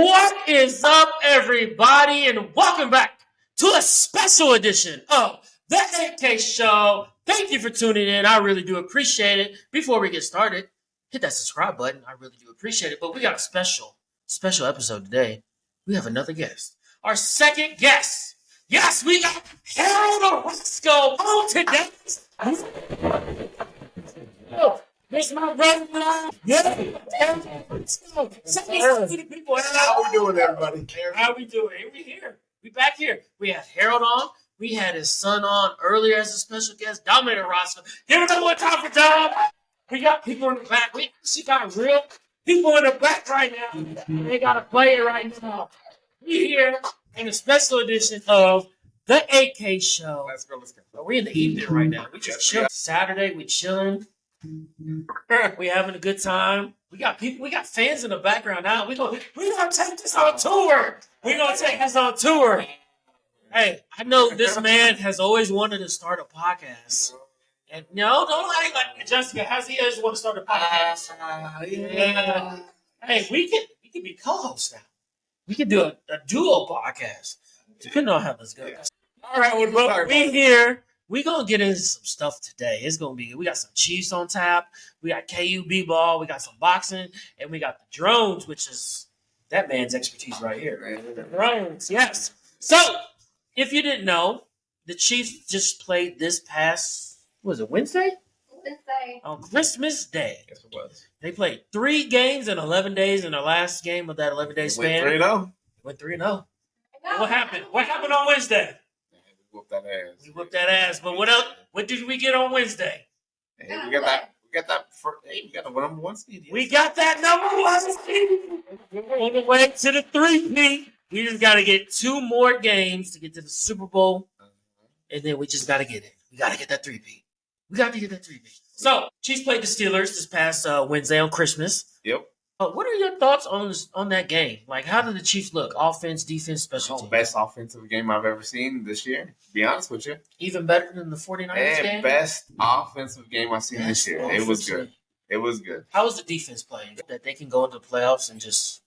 What is up, everybody, and welcome back to a special edition of the 8K Show. Thank you for tuning in. I really do appreciate it. Before we get started, hit that subscribe button. I really do appreciate it. But we got a special episode today. We have another guest. Our second guest. Yes, we got Harold Orosco on today. This my brother. Yeah. Say people. How we doing, everybody? How we doing? We here. We back here. We had Harold on. We had his son on earlier as a special guest, Dominic Orosco. Give it up one time for Dom. We got people in the back. We actually got real people in the back right now. They got to play it right now. We here in a special edition of the 8K Show. Let's go. We're in the evening right now. We just chilling. Saturday, we chilling. We having a good time. We got people. We got fans in the background now. We gonna take this on tour. Hey, I know this man has always wanted to start a podcast. And no, don't act like Jessica. Has he always want to start a podcast? Yeah. Hey, we can be co-hosts now. We can do a duo podcast, depending on how this goes. All right, well, we here. We gonna get into some stuff today. It's gonna be. We got some Chiefs on tap. We got KUB ball. We got some boxing, and we got the drones, which is that man's expertise right here. The drones, yes. So, if you didn't know, the Chiefs just played this past. Was it Wednesday? Wednesday. On Christmas Day. Yes, it was. They played 3 games in 11 days. In the last game of that 11-day span, Went 3-0. What happened? What happened on Wednesday? We whooped that ass. But what else? What did we get on Wednesday? Hey, we got the number 1 seed. Yes. We got that number 1 seed. On the way to the 3-peat. We just got to get 2 more games to get to the Super Bowl. And then we just got to get it. We got to get that 3-peat. So, Chiefs played the Steelers this past Wednesday on Christmas. Yep. What are your thoughts on that game? Like, how did the Chiefs look? Offense, defense, special teams? Best offensive game I've ever seen this year, to be honest with you. Even better than the 49ers game? Best offensive game I've seen this year. It was good. How was the defense playing? That they can go into the playoffs and just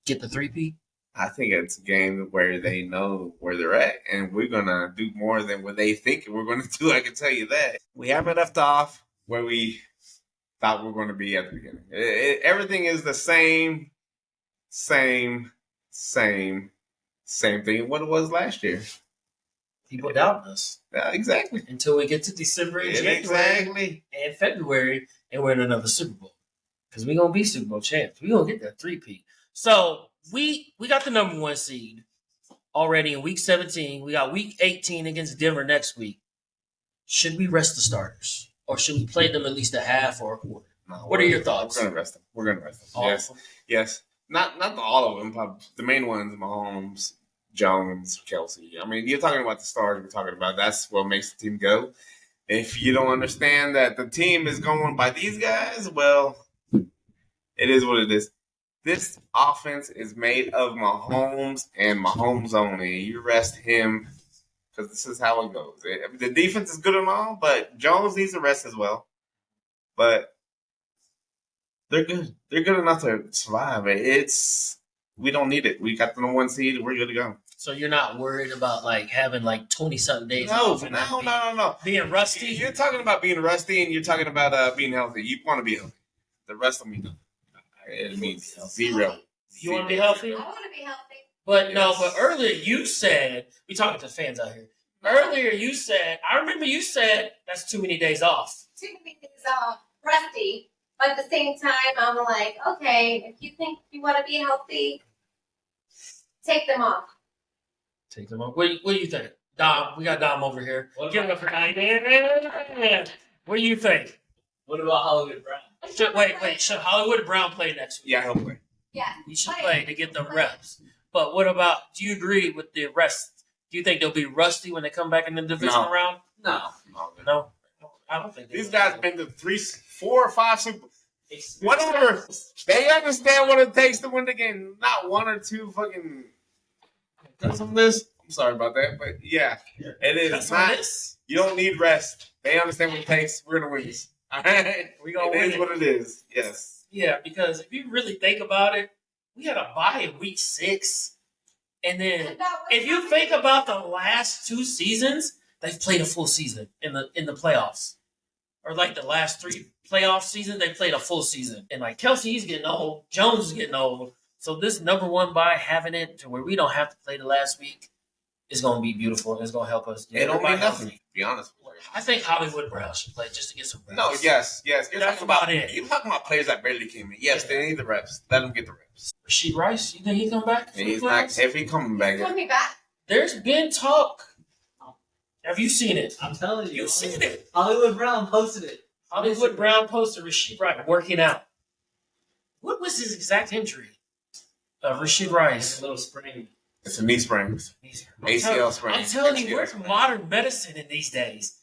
get the 3-peat? I think it's a game where they know where they're at, and we're going to do more than what they think we're going to do. I can tell you that. We haven't left off where we thought we were going to be at the beginning. Everything is the same thing what it was last year. People doubt us. Yeah, exactly. Until we get to December and January and February, and we're in another Super Bowl. Because we're going to be Super Bowl champs. We're going to get that 3-peat. So, we got the number 1 seed already in Week 17. We got Week 18 against Denver next week. Should we rest the starters? Or should we play them at least a half or a quarter? No, what are your thoughts? We're going to rest them. Yes. Not all of them, but the main ones, Mahomes, Jones, Kelsey. I mean, you're talking about the stars we're talking about. That's what makes the team go. If you don't understand that the team is going by these guys, well, it is what it is. This offense is made of Mahomes and Mahomes only. You rest him because this is how it goes. The defense is good and all, but Jones needs a rest as well. But they're good. They're good enough to survive. We don't need it. We got the number 1 seed. We're good to go. So you're not worried about having 20-something days off? No. Being rusty? You're talking about being rusty, and you're talking about being healthy. You want to be healthy. The rest of me, it means 0. You want to be healthy? I want to be healthy. But no, but earlier you said, we talking to fans out here. Earlier you said, I remember you said that's too many days off. Too many days off, rusty. But at the same time, I'm like, okay, if you think you want to be healthy, take them off. Take them off. What do you think? Dom, we got Dom over here. Give it up for Dom. What do you think? What about Hollywood Brown? Should Hollywood Brown play next week? Yeah, he'll play. Yeah. He should play to get the reps. But what about, do you agree with the rest? Do you think they'll be rusty when they come back in the divisional round? No. I don't think these guys been to 3, 4, or 5 Super whatever. They understand what it takes to win the game. Not 1 or 2 fucking cuts on this. I'm sorry about that, but yeah, it is not. You don't need rest. They understand what it takes. We're gonna win this. All right, We gonna win. It is what it is. Yes. Yeah, because if you really think about it, We had a bye in week 6. And then And that was if you happening. think about the last 2 seasons, they've played a full season in the playoffs. Or like the last 3 playoff seasons, they played a full season. And like Kelsey, he's getting old. Jones is getting old. So this number 1 bye, having it to where we don't have to play the last week, is going to be beautiful. It's going to help us. It don't mean everybody nothing, healthy. to be honest with you. I think Hollywood Brown should play just to get some reps. No, yes. You're That's talking about about it. You're talking about players that barely came in. Yes, they need the reps. Let them get the reps. Rasheed Rice, you think he come back? And he's not. If he coming back, Put me back. There's been talk. Have you seen it? I'm telling you. You've seen it. Hollywood Brown posted it. Hollywood Brown posted Rasheed Rice working out. What was his exact injury? Rasheed It's Rice. a little spring. it's a knee springs, ACL sprain. I'm telling you, ACL where's sprain. modern medicine in these days?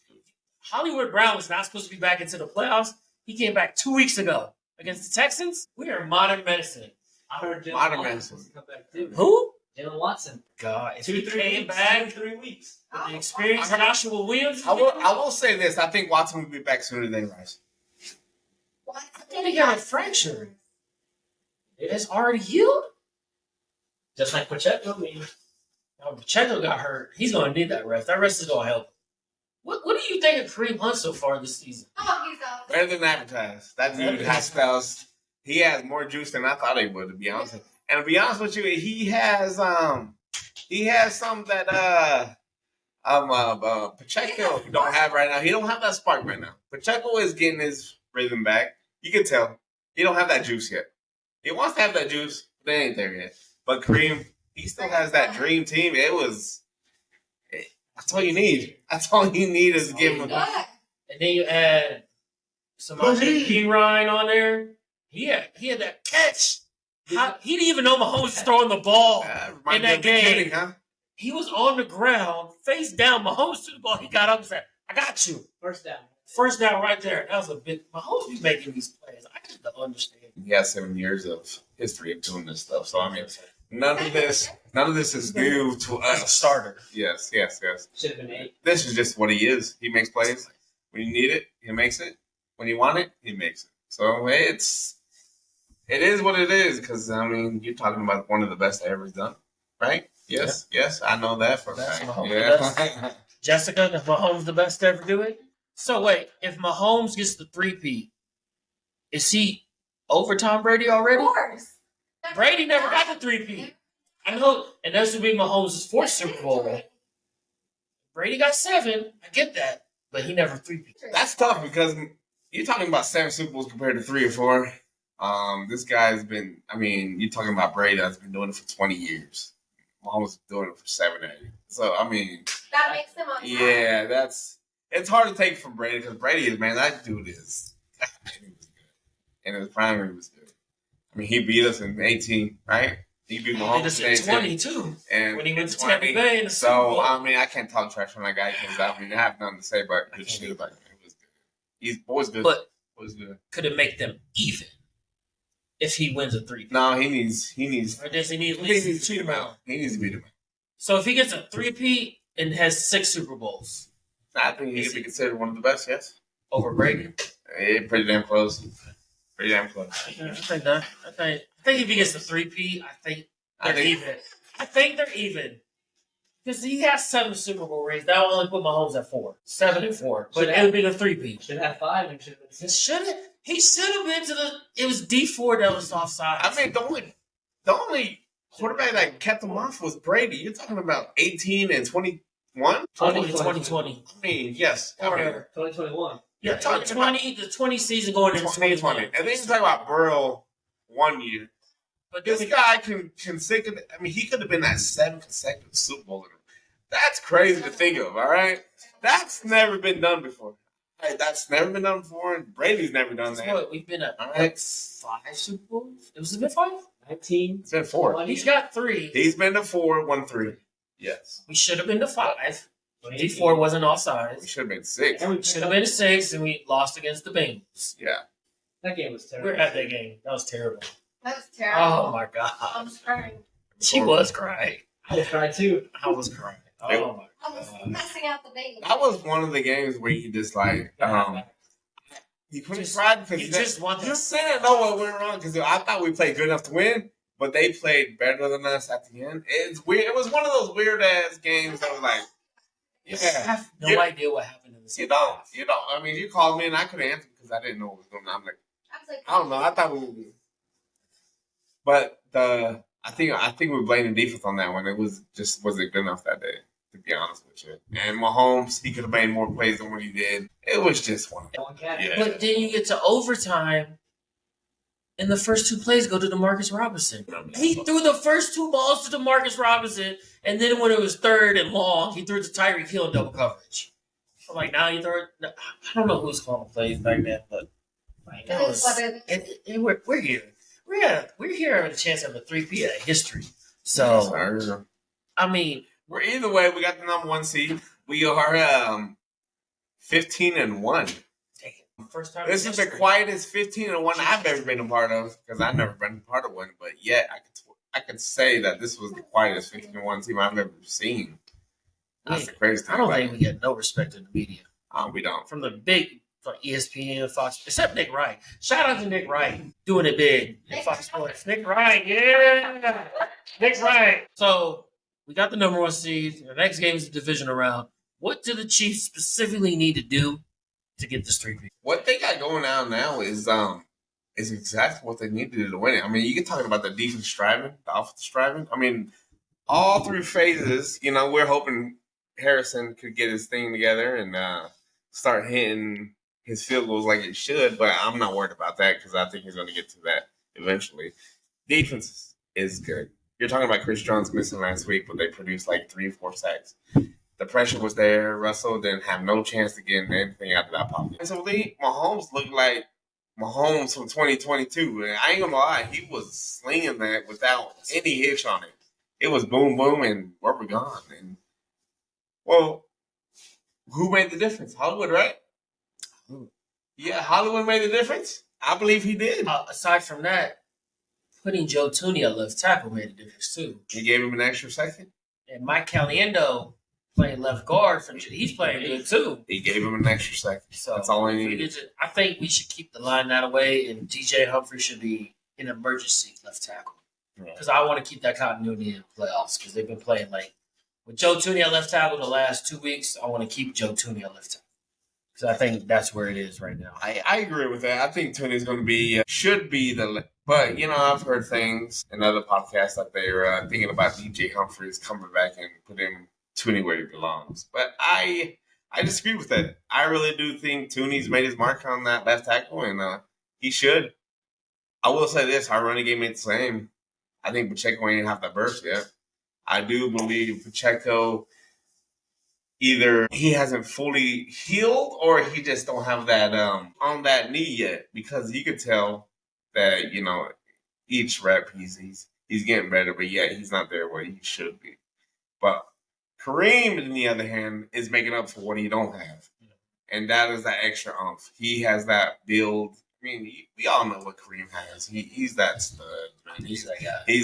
Hollywood Brown was not supposed to be back into the playoffs. He came back 2 weeks ago against the Texans. We are modern medicine. I heard Jalen Modern Watson medicine. supposed to come back too. Who? Jalen Watson. God, if 2-3 he weeks. came back 3 weeks. with the experienced Joshua Williams. I will say this. I think Watson will be back sooner than Rice. What? I think he got a fracture. It's already healed. Just like Pacheco. Now, Pacheco got hurt. He's going to need that rest. That rest is going to help. What do you think of Kareem Hunt so far this season? Oh, he's out. Better than advertised. That dude has spells. He has more juice than I thought he would, to be honest. And to be honest with you, he has some that Pacheco don't have right now. He don't have that spark right now. Pacheco is getting his rhythm back. You can tell. He don't have that juice yet. He wants to have that juice, but they ain't there yet. But Kareem, he still has that dream team. That's all you need. That's all you need is to give him Good. a And then you add Samaje Perine on there. He had that catch. He didn't even know Mahomes was throwing the ball. In that game. Kidding, huh? He was on the ground, face down. Mahomes threw the ball. He got up and said, I got you. First down. First down right there. That was a big. Mahomes be making these plays. I just don't understand. He has 7 years of history of doing this stuff. So I mean, none of this is new to As a us. starter. Yes. Should have been 8. This is just what he is. He makes plays. When you need it, he makes it. When you want it, he makes it. So it is what it is. Because I mean, you're talking about one of the best I ever done, right? Yes, I know that for a That's fact. Mahomes Yeah. Jessica, if Mahomes the best to ever do it? So wait, if Mahomes gets the three-peat, is he over Tom Brady Of already? course. Brady never got the three-peat. I know, and this would be Mahomes' 4th Super Bowl. Brady got 7. I get that, but he never three-peat. That's tough because you're talking about 7 Super Bowls compared to 3 or 4. This guy's been. I mean, you're talking about Brady that's been doing it for 20 years. Mahomes is doing it for 7 or 8. So I mean, That makes him on top. yeah, it's hard to take from Brady because Brady is, man, that dude is. He was good. In his prime, he was good. I mean, he beat us in 18, right? He beat He Mahomes was in in 18. 20 too. And When he went to 20. Tampa Bay in the Super So Bowl. I mean, I can't talk trash on that guy because I mean, I have nothing to say about good shit about him. It was good. He's always good. But Always good. could it make them even if he wins a three-peat? No, he needs. Or does he need at He least needs to beat two him more? out. He needs to beat him out. So if he gets a three-peat and has 6 Super Bowls I think he could be considered one of the best. Yes, over Brady, pretty damn close. Pretty damn close. I think that. I think if he gets the three-peat, I think I they're think even. I think they're even. Because he has 7 Super Bowl rings. That will only put Mahomes at 4. 7 and 4. But it would be the three-peat. Should have 5 and should have been 6. He should have been to the. It was D4 that was offside. I mean, the only quarterback that kept him off was Brady. You're talking about 18 and 21. 2020. I mean, yes. I mean, Or 2021. yeah, You're talking 20 season going into 2020. And then you talk about Burrow 1 year. But then This guy can consecutive. I mean, he could have been at 7 consecutive Super Bowl. That's crazy to think of. All right, that's never been done before. Hey, that's never been done before, and Brady's never done Guess that. what? We've been at All right, 5 Super Bowls. It was a bit 5. 19. it's been 4. He's got 3. He's been to 4, won 3. Yes, We should have been to 5. D4 wasn't offside. we should have been 6. And we Should have been to 6, and we lost against the Bengals. Yeah, That game was We terrible. were at that game. That was terrible. That was terrible. Oh my god. I'm crying. She was crying. I tried too. I was crying. Oh my I was god. messing out the baby. that was one of the games where you just like you couldn't Just- cry because You just want you this. didn't know what went wrong because I thought we played good enough to win, but they played better than us at the end. It's weird. It was one of those weird ass games that was like, I have no idea what happened in the second half. You don't. I mean, you called me and I couldn't answer because I didn't know what was going on. I'm like, I was like, I don't know. I thought we would be. But I think we blamed the defense on that one. It wasn't good enough that day, to be honest with you. And Mahomes, he could have made more plays than what he did. It was just one. Yeah. But then you get to overtime, and the first two plays go to DeMarcus Robinson. He threw the first two balls to DeMarcus Robinson, and then when it was third and long, he threw it to Tyreek Hill in double coverage. I'm like, now you throw it. I don't know who's calling the plays back then, but like, that was. We're here. We're here having a chance of a three-peat at history. So, I mean, we're either way. We got the number 1 seed. We are 15-1. First time. This is the quietest 15-1 I've ever been a part of because I've never been a part of one. But yet, I could say that this was the quietest 15-1 team I've ever seen. That's the craziest thing. I don't think we get no respect in the media. We don't. From the big ESPN, Fox, except Nick Wright. Shout out to Nick Wright doing it big in Fox Sports. Nick Wright, yeah, Nick Wright. So we got the number 1 seed. The next game is the divisional round. What do the Chiefs specifically need to do to get this 3-peat? What they got going on now is exactly what they need to do to win it. I mean, you can talk about the defense striving, the offense striving. I mean, all 3 phases. You know, we're hoping Harrison could get his thing together and start hitting his field goals like it should, but I'm not worried about that because I think he's going to get to that eventually. Defense is good. You're talking about Chris Jones missing last week, but they produced like 3 or 4 sacks. The pressure was there. Russell didn't have no chance to get anything out of that pocket. And so Mahomes looked like Mahomes from 2022. And I ain't going to lie, he was slinging that without any hitch on it. It was boom, boom, and where we gone. And, well, who made the difference? Hollywood, right? Yeah, Hollywood made the difference. I believe he did. Aside from that, putting Joe Tooney at left tackle made a difference too. He gave him an extra second. And Mike Caliendo playing left guard he's playing good too. He gave him an extra second. So that's all he needed. I think we should keep the line that way, and DJ Humphrey should be an emergency left tackle because I want to keep that continuity in the playoffs because they've been playing like with Joe Tooney at left tackle the last 2 weeks. I want to keep Joe Tooney at left tackle. So I think that's where it is right now. I agree with that. I think Tooney's going to be, should be but, you know, I've heard things in other podcasts that they're thinking about DJ Humphries coming back and putting Tooney where he belongs. But I disagree with that. I really do think Tooney's made his mark on that left tackle, and he should. I will say this, our running game ain't the same. I think Pacheco ain't have that burst yet. I do believe Pacheco either he hasn't fully healed or he just don't have that on that knee yet because you could tell that, you know, each rep he's getting better, but yet he's not there where he should be. But Kareem, on the other hand, is making up for what he don't have. And that is that extra oomph. He has that build. I mean, we all know what Kareem has. He's that stud, man. He's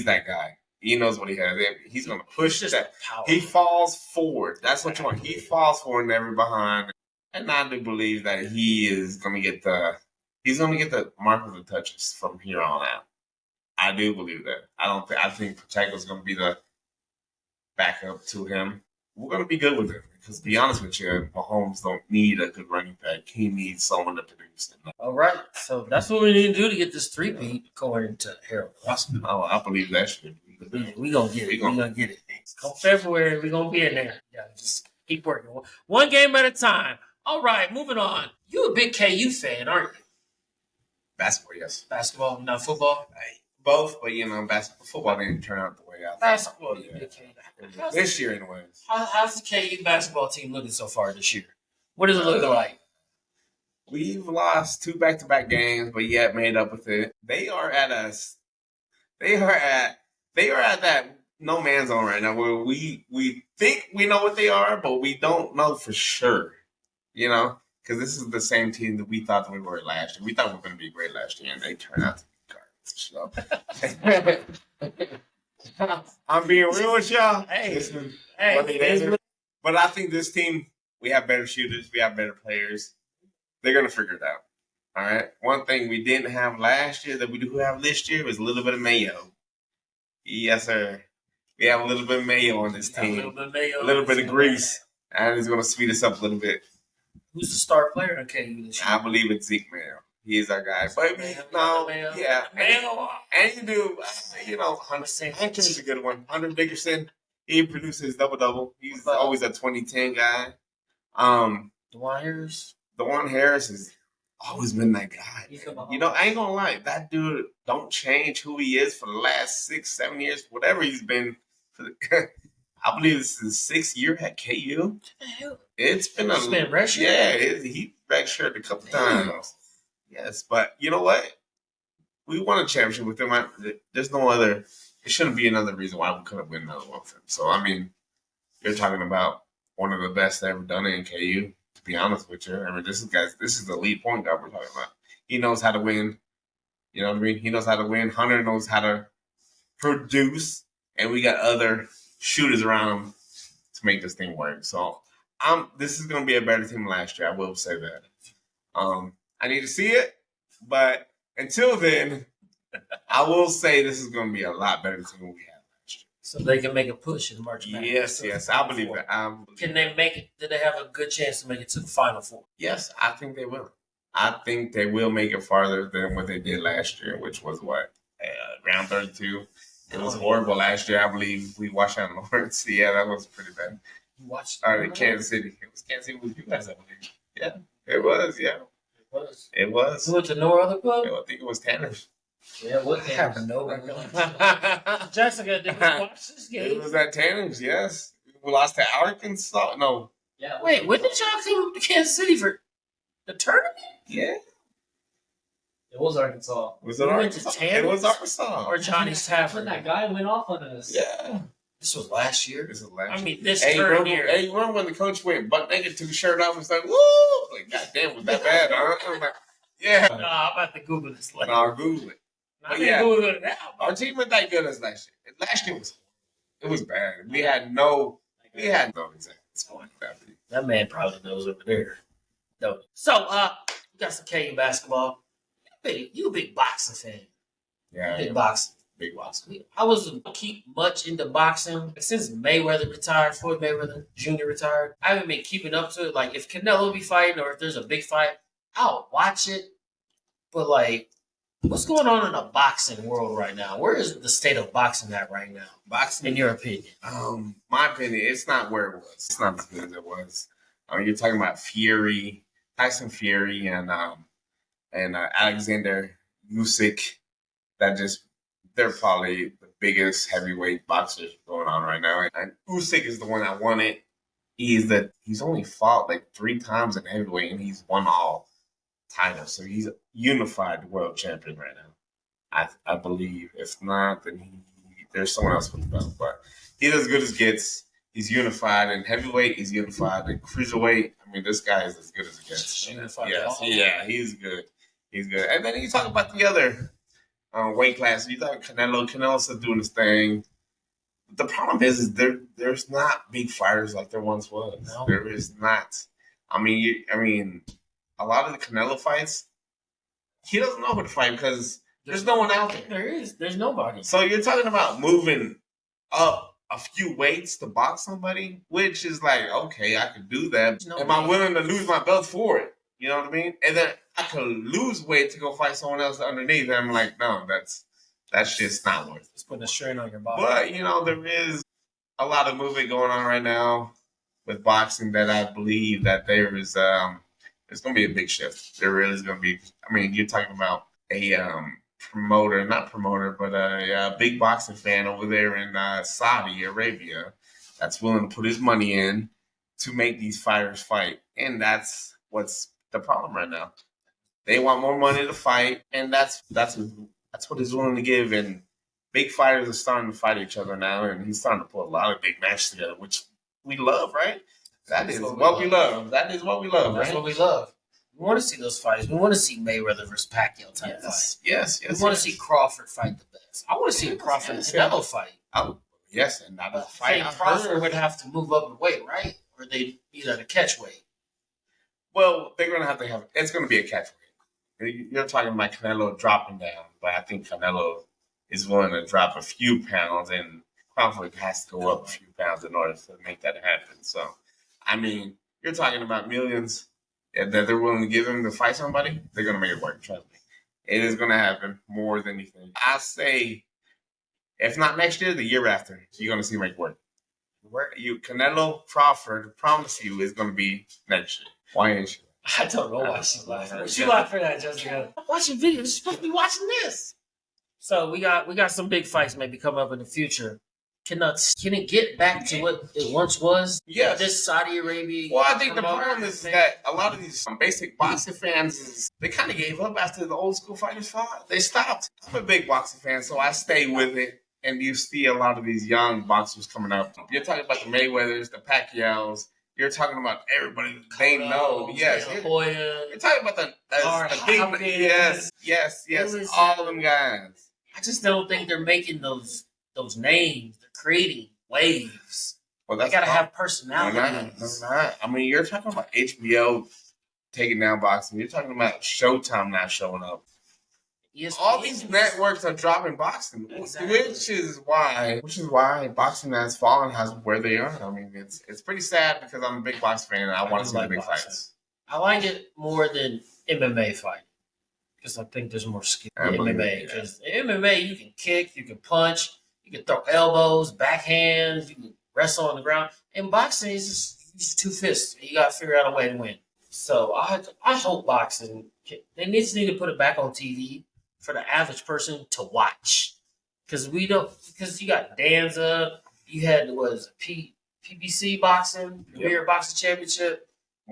that guy. He knows what he has. He's going to push that. He falls forward. That's what you want. He falls forward, never behind. And I do believe that he is going to get the mark of the touches from here on out. I do believe that. I think Pacheco's going to be the backup to him. We're going to be good with him because, to be honest with you, Mahomes don't need a good running back. He needs someone to produce him. All right, so that's what we need to do to get this 3-peat according to Harold Orosco. Oh, I believe that should. We gonna get it. We gonna get it. Come February, we gonna be in there. Yeah, just keep working. One game at a time. All right, moving on. You a big KU fan, aren't you? Basketball, yes. Basketball, not football. Both, but you know, football didn't turn out the way I thought. Basketball, yeah. This year, anyways. How's the KU basketball team looking so far this year? What does it look like? We've lost 2 back-to-back games, but yet made up with it. They are at that no man's zone right now where we think we know what they are, but we don't know for sure. You know, because this is the same team that we thought that we were last year. We thought we were going to be great last year, and they turned out to be garbage. So. I'm being real with y'all. But I think this team, we have better shooters, we have better players. They're going to figure it out. All right. One thing we didn't have last year that we do have this year was a little bit of mayo. Yes, sir. We have a little bit of mayo on this A little team. bit of mayo. A little bit of grease. And he's going to sweet us up a little bit. Who's the star player in KU this year? I believe it's Zeke Mayo. He is our guy. But no, yeah. And you do, 100 Hankins a good one. Hunter Dickerson, he produces double-double. He's always a 2010 guy. DeJuan Harris has always been that guy. I ain't gonna lie, that dude don't change who he is for the last 6-7 years, whatever he's been. I believe this is his 6th year at KU. It's been a redshirt. Yeah, he redshirted a couple times. Yes, but you know what? We won a championship with him. There's no other. It shouldn't be another reason why we couldn't win another one with him. So I mean, you're talking about one of the best ever done it in KU. To be honest with you, I mean, this is the lead point guard we're talking about. He knows how to win. You know what I mean? He knows how to win. Hunter knows how to produce, and we got other shooters around him to make this thing work. So, this is going to be a better team than last year. I will say that. I need to see it, but until then, I will say this is going to be a lot better team than we had last year. So they can make a push in the March Madness. Yes, I believe that. Can they make it? Do they have a good chance to make it to the Final Four? Yes, I think they will. I think they will make it farther than what they did last year, which was round 32. It was horrible last year. I believe we watched out in Lawrence. Yeah, that was pretty bad. You watched Kansas City. It was Kansas City with you guys, I believe. Yeah, it was. Yeah, it was. You went to no other club? I think it was Tanner's. Yeah, what happened? No. Jessica, did you watch this game? It was at Tanner's. Yes, we lost to Arkansas. No. Yeah. Wait, when did y'all come to Kansas City for the tournament? Yeah. It was Arkansas. Was it Arkansas? It was Arkansas. Or Johnny Stafford. That guy went off on us. Yeah. This was last year. I mean, this hey, current year. Hey, you remember when the coach went butt naked, took his shirt off, and was like, "Woo!" Like, goddamn, was that bad? Huh? I'm like, yeah. No, I'm about to Google this later. No, Google it. I'm Google it now. Our team wasn't that good as last year. Last year was bad. We had no exact. That man probably knows over there. No. So, we got some KU basketball. You a big boxing fan. Yeah. Big boxing. I wasn't keep much into boxing since Mayweather retired, Floyd Mayweather Jr. retired. I haven't been keeping up to it. Like, if Canelo be fighting or if there's a big fight, I'll watch it. But, like, what's going on in the boxing world right now? Where is the state of boxing at right now? Boxing, in your opinion? My opinion, it's not where it was. It's not as good as it was. You're talking about Tyson Fury, and Alexander Usyk. They're probably the biggest heavyweight boxers going on right now. And Usyk is the one that won it. He's only fought like 3 times in heavyweight, and he's won all titles. So he's a unified world champion right now. I believe. If not, then there's someone else with the belt. But he's as good as gets. He's unified in heavyweight. He's unified in cruiserweight. I mean, this guy is as good as it gets. He's good. He's good. And then you talk about the other weight class. You thought Canelo's still doing his thing. The problem is there's not big fighters like there once was. No. There is not. I mean, a lot of the Canelo fights, he doesn't know who to fight because there's no one out there. There's nobody. So you're talking about moving up a few weights to box somebody, which is like, okay, I could do that. Am I willing to lose my belt for it? You know what I mean? And then I could lose weight to go fight someone else underneath. And I'm like, no, that's just not worth it. It's putting a strain on your body. But, there is a lot of movement going on right now with boxing that I believe that there is, it's going to be a big shift. There really is going to be. I mean, you're talking about a big boxing fan over there in Saudi Arabia that's willing to put his money in to make these fighters fight. And that's what's the problem right now. They want more money to fight, and that's what he's willing to give. And big fighters are starting to fight each other now, and he's starting to put a lot of big matches together, which we love, right? That is what we love. That is what we love, right? That's what we love. We want to see those fights. We want to see Mayweather versus Pacquiao type fight. Yes. We want to see Crawford fight the best. I want to see a Crawford and Canelo fight. Yes, and that is fight. Crawford would have to move up in weight, right? Or they either at a catch weight. Well, they're going to have. It's going to be a catch weight. You're talking about Canelo dropping down, but I think Canelo is willing to drop a few pounds, and Crawford has to go up a few pounds in order to make that happen. So, I mean, you're talking about millions that they're willing to give him to fight somebody. They're going to make it work. Trust me. It is going to happen more than you think. I say, if not next year, the year after, you're going to see him make it work. Canelo Crawford, promise you, is going to be next year. Why ain't you? I don't know why she's laughing. What you laughing at, Jessica? I'm watching videos. You're supposed to be watching this. So we got some big fights maybe coming up in the future. Can it get back to what it once was? Yes. This Saudi Arabia. Well, I think the problem is that a lot of these basic boxing fans, they kind of gave up after the old school fighters fought. They stopped. I'm a big boxing fan, so I stay with it. And you see a lot of these young boxers coming up. You're talking about the Mayweathers, the Pacquiaos. You're talking about everybody they know. Yes. You're talking about the big. Yes. All of them guys. I just don't think they're making those names. They're creating waves. Well, they gotta have personality. They're not. I mean, you're talking about HBO taking down boxing. You're talking about Showtime not showing up. ESPN. All these networks are dropping boxing, exactly. which is why boxing has fallen has where they are. I mean, it's pretty sad because I'm a big boxing fan and I want to see the big fights. I like it more than MMA fighting because I think there's more skill in MMA. Because in MMA you can kick, you can punch, you can throw elbows, backhands, you can wrestle on the ground. In boxing, it's just two fists. You got to figure out a way to win. So I hope boxing they need to put it back on TV. For the average person to watch, because you got Danza, you had PBC boxing, Premier Boxing Championship.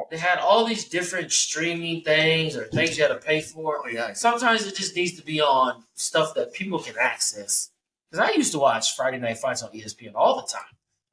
They had all these different streaming things or things you had to pay for. Oh, yeah. Sometimes it just needs to be on stuff that people can access. Because I used to watch Friday Night Fights on ESPN all the time.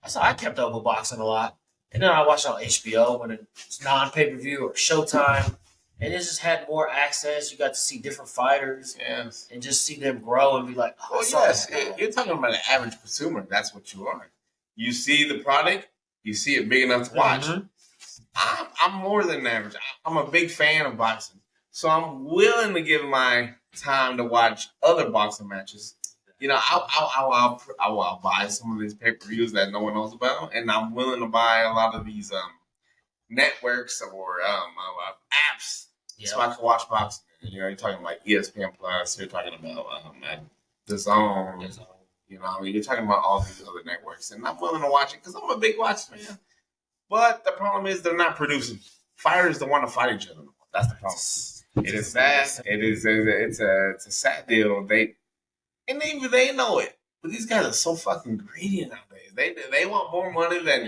That's how I kept up with boxing a lot. And then I watched it on HBO when it's non-pay-per-view or Showtime. And it just had more access. You got to see different fighters, and just see them grow and be like, "Oh, yes." You're talking about an average consumer. That's what you are. You see the product, you see it big enough to watch. Mm-hmm. I'm more than average. I'm a big fan of boxing, so I'm willing to give my time to watch other boxing matches. You know, I'll buy some of these pay-per-views that no one knows about, and I'm willing to buy a lot of these networks or apps. So I can watch boxing. You know, you're talking about ESPN Plus. You're talking about The Zone. You know, you're talking about all these other networks, and I'm willing to watch it because I'm a big boxing fan. But the problem is they're not producing. Fighters don't want to fight each other. That's the problem. It is sad. It's a sad deal. They know it. But these guys are so fucking greedy nowadays. They want more money than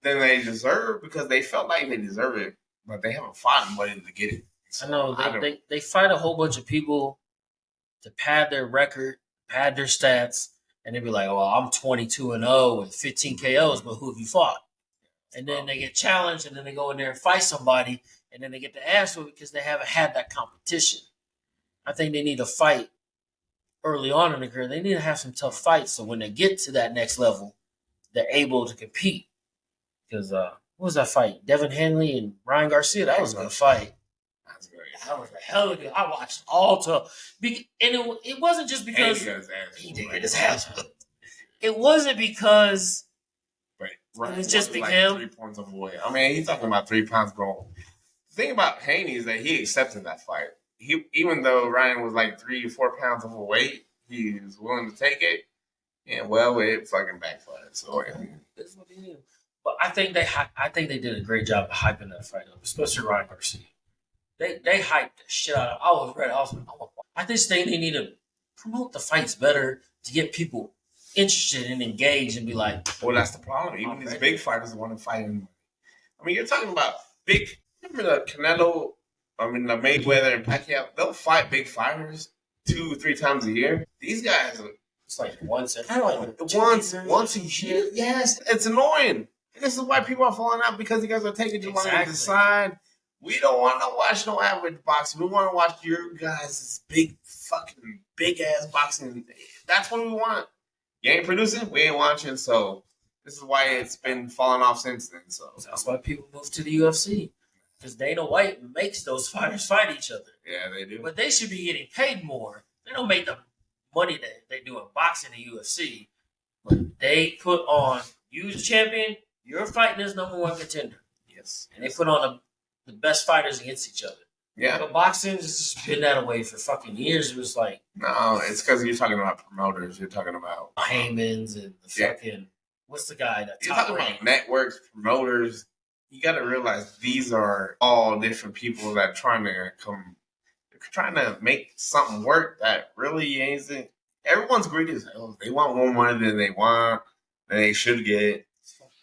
they deserve because they felt like they deserve it, but they haven't fought anybody to get it. So I know they fight a whole bunch of people to pad their record, pad their stats, and they be like, "Oh, I'm 22-0 with 15 KOs, but who have you fought?" And then they get challenged, and then they go in there and fight somebody, and then they get the ass whipped because they haven't had that competition. I think they need to fight early on in their career. They need to have some tough fights, so when they get to that next level, they're able to compete. Because what was that fight? Devin Hanley and Ryan Garcia. That was a good fight. That was a hell of a good. I watched all 12. And it wasn't just because he did get his ass whipped. It wasn't because it was just because 3 points away. I mean, he's talking about 3 pounds gold. The thing about Haney is that he accepted that fight. Even though Ryan was like 3 or 4 pounds overweight, he was willing to take it. And it fucking backfired. So that's what he did. But I think they did a great job of hyping that fight up, especially Ryan Garcia. They hyped the shit out of it. I was ready. I just think they need to promote the fights better to get people interested and engaged and be like, well, that's the problem. Even these big fighters want to fight him. I mean, you're talking about big. Remember the Canelo? I mean, the Mayweather and Pacquiao. They'll fight big fighters 2 or 3 times a year. These guys are. It's like once a year. Yes, it's annoying. And this is why people are falling out because you guys are taking too long to decide. We don't want to watch no average boxing. We want to watch your guys' big ass boxing. That's what we want. You ain't producing, we ain't watching. So this is why it's been falling off since then. So that's why people move to the UFC because Dana White makes those fighters fight each other. Yeah, they do. But they should be getting paid more. They don't make them money that they do in boxing and UFC. But they put on, you the champion, you're fighting this number one contender. Yes. And they put on the best fighters against each other. Yeah. But boxing has just been that way for fucking years. It was like, No, it's because you're talking about promoters. You're talking about Haymans and the fucking, what's the guy that you're top talking rank? about networks, promoters. You got to realize these are all different people that trying to make something work that really isn't. Everyone's greedy as hell. They want more money than they should get.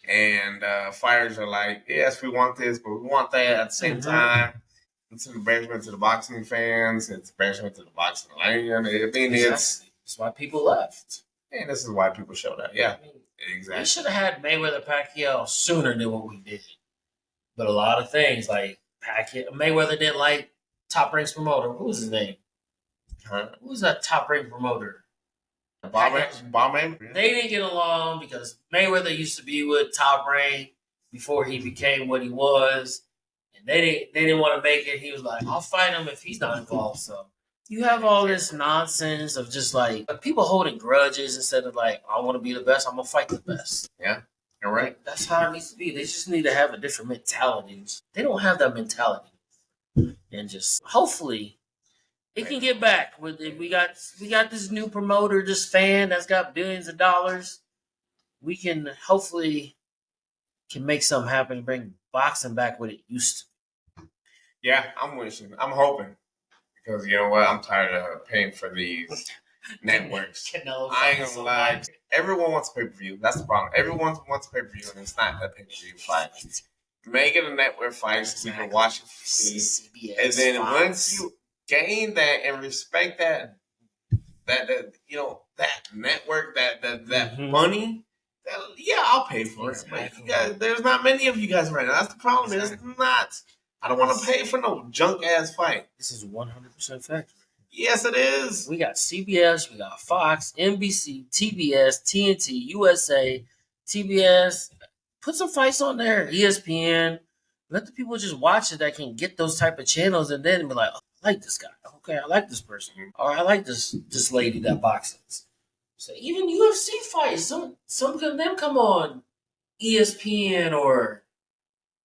And fighters are like, yes, we want this, but we want that at the same time. It's an embarrassment to the boxing fans. It's an embarrassment to the boxing land. I mean, That's why people left. and this is why people showed up. Yeah, I mean, exactly. we should have had Mayweather Pacquiao sooner than what we did. But a lot of things like Mayweather didn't like Top Rank's promoter. What was his name? Huh? Who was that Top Rank promoter? Bomb. They didn't get along because Mayweather used to be with Top Rank before he became what he was. And they didn't want to make it. He was like, I'll fight him if he's not involved. So you have all this nonsense of just like people holding grudges instead of like, I want to be the best, I'm gonna fight the best. Yeah, you're right. That's how it needs to be. They just need to have a different mentality. They don't have that mentality. And just hopefully it can get back. We got this new promoter, this fan that's got billions of dollars. We can hopefully can make something happen and bring boxing back what it used to. Yeah, I'm wishing. I'm hoping. Because you know what? I'm tired of paying for these networks. Canelo I ain't fights gonna lie. Everyone wants pay-per-view. That's the problem. Everyone wants pay-per-view, and it's not a pay-per-view fight. Make it a network fight so we can watch it for free. CBS, And then Fox. once you gain that and respect that network, that money, yeah, I'll pay for it. But Exactly. you guys, there's not many of you guys right now. That's the problem. Exactly. There's not. I don't want to pay for no junk ass fight. This is 100% fact. Yes, it is. We got CBS, we got Fox, NBC, TBS, TNT, USA, TBS. Put some fights on there. ESPN. Let the people just watch it that can get those type of channels and then be like, oh, I like this guy. Okay, I like this person. Or I like this lady that boxes. So even UFC fights, some of them come on ESPN or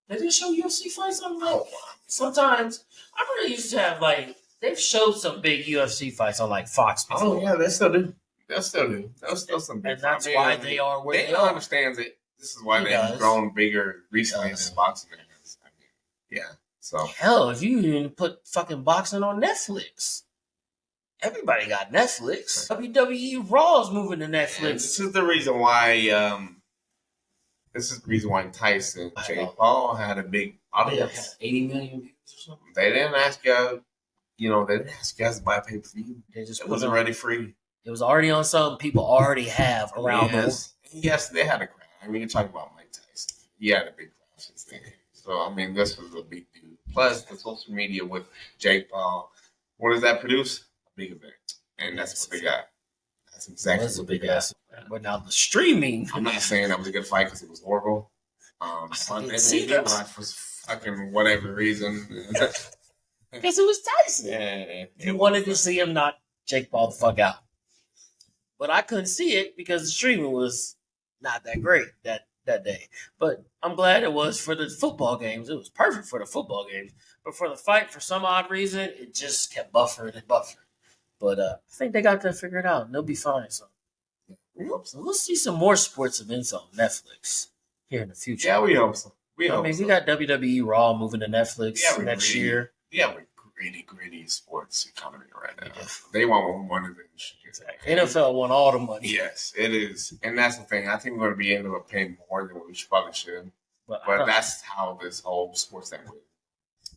they didn't show UFC fights on like sometimes. I really used to have like they've showed some big UFC fights on like Fox before. Oh yeah, they still do. They'll still some big. And that's why they are where They they are. understands it. This is why He they've does. grown bigger recently He does. than boxing has. I mean, yeah. So Hell, if you even put fucking boxing on Netflix. Everybody got Netflix. WWE Raw's moving to and Netflix. this is the reason why. This is the reason why Tyson Jake Paul had a big audience. 80 million views or something. They didn't ask y'all. They didn't ask you guys to buy pay per view. They just It wasn't already free. It was already on something people already have around the world. Yes, they had a crowd. I mean, you're talking about Mike Tyson. He had a big crowd since then. So, I mean, this was a big deal. Plus, the social media with Jake Paul. What does that produce? A big event. And that's what they got. That's exactly That's a what they big got. ass. But now the streaming. I'm not saying that was a good fight because it was horrible. didn't see that. Watch for fucking whatever reason. Because it was Tyson. Yeah. You wanted to see him knock Jake Paul the fuck out. But I couldn't see it because the streaming was not that great that day. But I'm glad it was for the football games. It was perfect for the football games. But for the fight, for some odd reason, it just kept buffering and buffering. But I think they got that figured out. And they'll be fine. So we'll see some more sports events on Netflix here in the future. Yeah, we hope so. We got WWE Raw moving to Netflix next year. We have a gritty sports economy right now. They want more money than shit. NFL won all the money. Yes, it is. And that's the thing. I think we're going to be ending up paying more than we probably should. But that's how this whole sports thing works.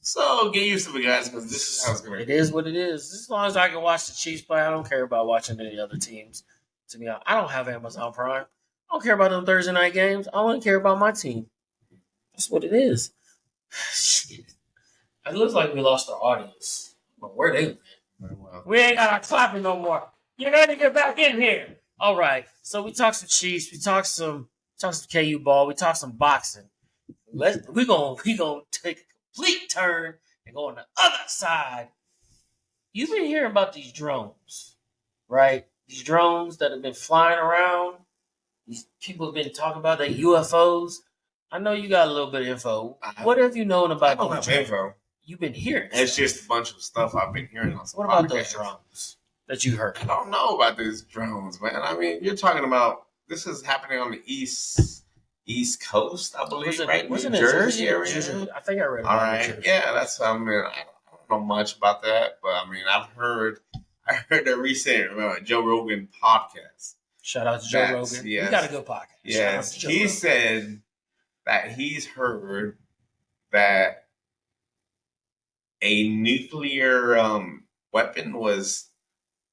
So get used to it, guys, because this is how it's going to it be. is what it is. As long as I can watch the Chiefs play, I don't care about watching any other teams. To be honest, I don't have Amazon Prime. I don't care about them Thursday night games. I only care about my team. That's what it is. Shit. It looks like we lost our audience. But where they went? Well, We ain't got our clapping no more. You gotta get back in here. All right. So we talked some Chiefs. We talked some KU ball. We talked some boxing. We gonna take a complete turn and go on the other side. You've been hearing about these drones, right? these drones that have been flying around. These people have been talking about the UFOs. I know you got a little bit of info. What have you known I about don't have these drones? info. You've been hearing. It's stuff. just a bunch of stuff I've been hearing on some What about those podcasts. drones that you heard? I don't know about these drones, man. I mean, you're talking about this is happening on the East Coast, I believe, right? Wasn't New it Jersey area. Jersey? I think I read All about right, Jersey. yeah, that's. I mean, I don't know much about that, but I mean, I heard a recent Joe Rogan podcast. Shout out to Joe Rogan. Yes. He got a good podcast. Yes, he Rogan. said that he's heard that a nuclear weapon was,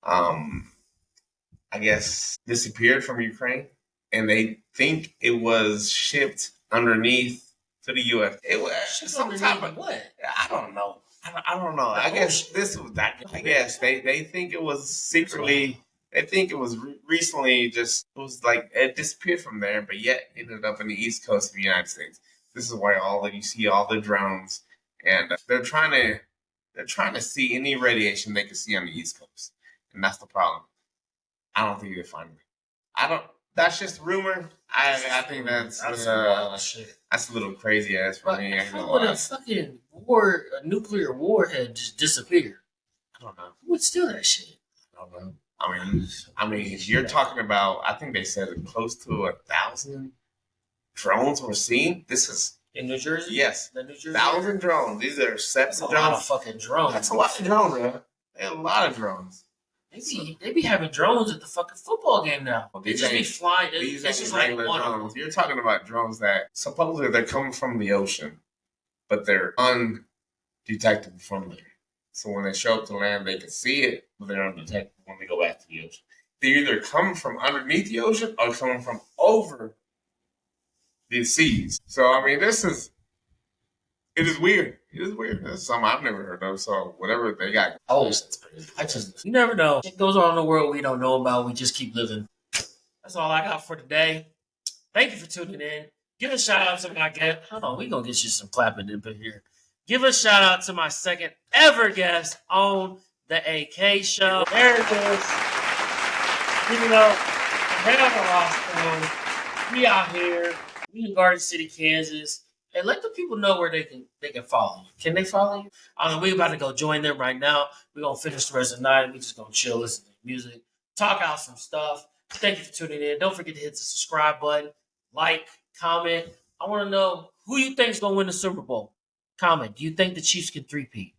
I guess, disappeared from Ukraine, and they think it was shipped underneath to the U.S. It was some type of what? I don't know. I don't know. I guess this was that. I guess they think it was secretly. They think it was recently just it was like it disappeared from there, but yet ended up in the East Coast of the United States. This is why you see all the drones, and they're trying to see any radiation they can see on the East Coast, and that's the problem. I don't think they find it. I don't. That's just rumor. I think that's a little crazy ass for me. How would a fucking a nuclear warhead just disappear? I don't know. Who would steal that shit? I don't know. I mean, you're talking about. I think they said close to 1,000 drones were seen. This is in New Jersey. Yes, the New Jersey. 1,000 drones. These are sets of drones. A lot of fucking drones. That's a lot of drones, man. They have a lot of drones. They be having drones at the fucking football game now. Well, They just be flying. These It's ain't just like regular one. drones. You're talking about drones that supposedly they're coming from the ocean, but they're undetectable from there. So when they show up to land, they can see it, but they're undetectable when they go back to the ocean. They either come from underneath the ocean or coming from over the seas. So I mean, it is weird. It is weird. It's something I've never heard of. So whatever they got. Oh, you never know. It goes on in the world we don't know about. We just keep living. That's all I got for today. Thank you for tuning in. Give a shout out to my guest. Hold on, we gonna get you some clapping in here. Give a shout out to my second ever guest on the AK show. There it is. You know, Harold Orosco. We out here. We in Garden City, Kansas. And let the people know where they can follow you. Can they follow you? We about to go join them right now. We're gonna finish the rest of the night. We just gonna chill, listen to music, talk out some stuff. Thank you for tuning in. Don't forget to hit the subscribe button, like, comment. I want to know who you think is gonna win the Super Bowl. Comment. Do you think the Chiefs can three-peat?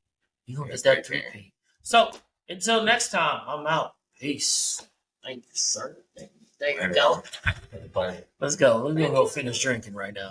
You gonna get that three-peat? So until next time, I'm out. Peace. Thank you, sir. Thank you, Dylan. Let's go. We're gonna go finish drinking right now.